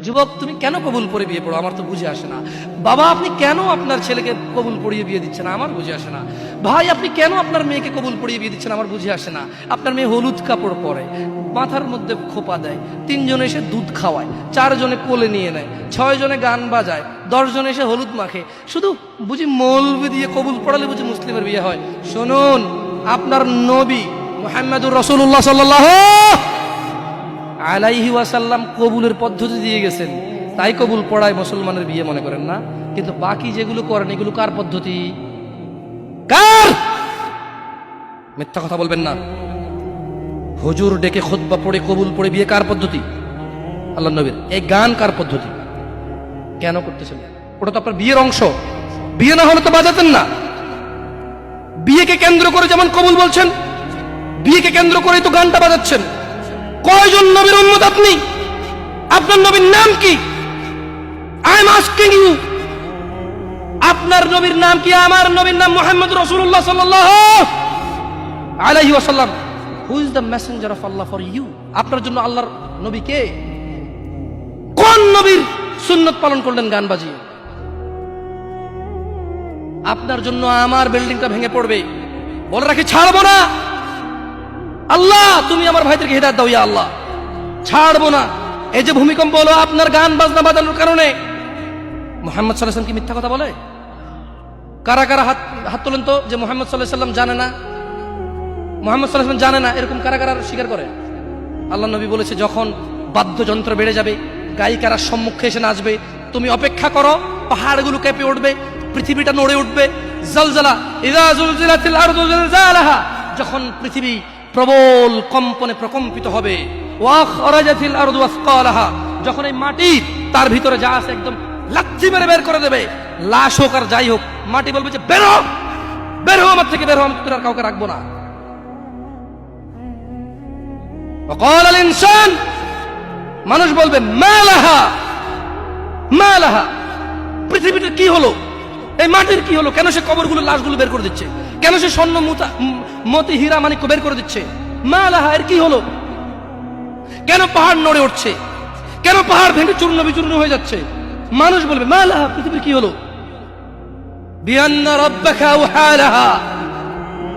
যুবক, তুমি কেন কবুল পড়ে বিয়ে পড়ো? আমার তো বুঝে আসে না। বাবা, আপনি কেন আপনার ছেলেকে কবুল পড়িয়ে বিয়ে দিচ্ছেন? আমার বুঝে আসে না। ভাই, আপনি কেন আপনার মেয়েকে কবুল পড়িয়ে বিয়ে দিচ্ছেন? আমার বুঝে আসে না। আপনার মেয়ে হলুদ কাপড় পরে, মাথার মধ্যে খোপা দেয়, 3 জনে এসে দুধ খাওয়ায়, 4 জনে কোলে নিয়ে নেয়, 6 জনে গান বাজায়, 10 জনে এসে হলুদ মাখে, শুধু বুঝি মৌলবি দিয়ে কবুল পড়ালে বুঝি মুসলিমের বিয়ে হয়? শুনুন, আপনার নবী মুহাম্মদুর রাসূলুল্লাহ সাল্লাল্লাহু আলাইহি ওয়াসাল্লাম কবুলের পদ্ধতি দিয়ে গেছেন, তাই কবুল পড়ায় মুসলমানের বিয়ে মনে করেন না। কিন্তু বাকি যেগুলো করেন এগুলো কার পদ্ধতি? কার? মিথ্যা কথা বলবেন না। হুজুর ডেকে খুতবা পড়ে কবুল পড়ে বিয়ে কার পদ্ধতি? আল্লাহ নবীর। এই গান কার পদ্ধতি? কেন করতেছেন? ওটা তো আপনার বিয়ের অংশ। বিয়ে না হলে তো বাজাতেন না। বিয়েকে কেন্দ্র করে যেমন কবুল বলছেন, বিয়েকে কেন্দ্র করেই তো গানটা বাজাচ্ছেন। কয়জন নবীর উম্মত আপনি? আপনার নবীর নাম কি? আই এম আস্কিং ইউ, আপনার নবীর নাম কি? আমার নবীর নাম মুহাম্মদ রাসূলুল্লাহ সাল্লাল্লাহু আলাইহি ওয়াসাল্লাম। Who is the messenger of Allah for you? আপনার জন্য আল্লাহর নবী কে? কোন নবীর সুন্নাত পালন করলেন গান বাজিয়ে? আপনার জন্য আমার বিল্ডিংটা ভেঙে পড়বে, বলে রাখি ছাড়বো না। আল্লাহ, তুমি আমার ভাইদেরকে হিদায়াত দাও ইয়া আল্লাহ, ছাড়বো না। এই যে ভূমিকম্প হলো আপনার গান বাজনা বাজানোর কারণে। মুহাম্মদ সাল্লাল্লাহু আলাইহি ওয়াসাল্লাম কি মিথ্যা কথা বলে? কারা কারা হাত তোলেন তো যে মুহাম্মদ সাল্লাল্লাহু আলাইহি ওয়াসাল্লাম জানে না, মুহাম্মদ সাল্লাল্লাহু আলাইহি ওয়াসাল্লাম জানে না, এরকম কারা কারা স্বীকার করে? আল্লাহ নবী বলেছে, যখন বাদ্যযন্ত্র বেড়ে যাবে, গায়িকারা সম্মুখে এসে নাচবে, তুমি অপেক্ষা করো, পাহাড়গুলো কেঁপে উঠবে, পৃথিবীটা নড়ে উঠবে। জালজালা ইযা জুলজিলাতিল আরদু জিলজালাহা, যখন পৃথিবী প্রবল কম্পনে প্রকম্পিত হবে। ওয়া খরাজাতিল আরদু আসকালাহা, যখন এই মাটি তার ভিতরে যা আছে একদম লাথি মেরে বের করে দেবে, লাশ হোক আর যাই হোক, মাটি বলবে যে বের হও, বের হও আমার থেকে, বের হও, আমি তোর আর কাউকে রাখবো না। ওয়াকাল আল ইনসান, মানুষ বলবে মালাহা মালাহা, পৃথিবীটা কি হলো, এই মাটির কি হলো? কেন সে কবরগুলো লাশগুলো বের করে দিচ্ছে? কেন সে স্বর্ণ মতি হীরা মানিক্য বের করে দিচ্ছে? মালাহা, এর কি হলো? কেন পাহাড় নড়ে উঠছে? কেন পাহাড় ভেঙে চূর্ণ বিচূর্ণ হয়ে যাচ্ছে? মানুষ বলবে মালাহা, পৃথিবীর কি হলো? বিআন্না রাব্বাকা আওহালাহা,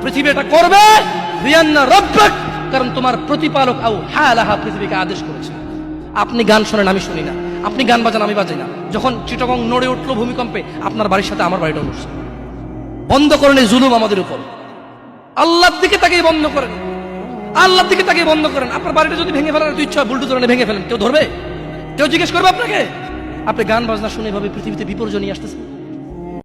পৃথিবী এটা করবে বিআন্না রাব্বাক, কারণ তোমার প্রতিপালক আওহালাহা পৃথিবীকে আদেশ করেছে। আপনি গান শোনেন, আমি শুনি না। আপনি গান বাজান, আমি বাজাই না। যখন চিটাগং নড়ে উঠলো ভূমিকম্পে, আপনার বাড়ির সাথে আমার বাড়িটা উঠছে। বন্ধ করেন এই জুলুম আমাদের উপর। আল্লাহর দিকে তাকিয়ে বন্ধ করেন, আল্লাহর দিকে তাকিয়ে বন্ধ করেন। আপনার বাড়িটা যদি ভেঙে ফেলার ইচ্ছা হয়, বুলডোজারে ভেঙে ফেলেন, কেউ ধরবে? কেউ জিজ্ঞেস করবে আপনাকে? আপনি গান বাজনা শুনে ভাবে পৃথিবীতে বিপর্যয় নিয়ে আসতেছেন।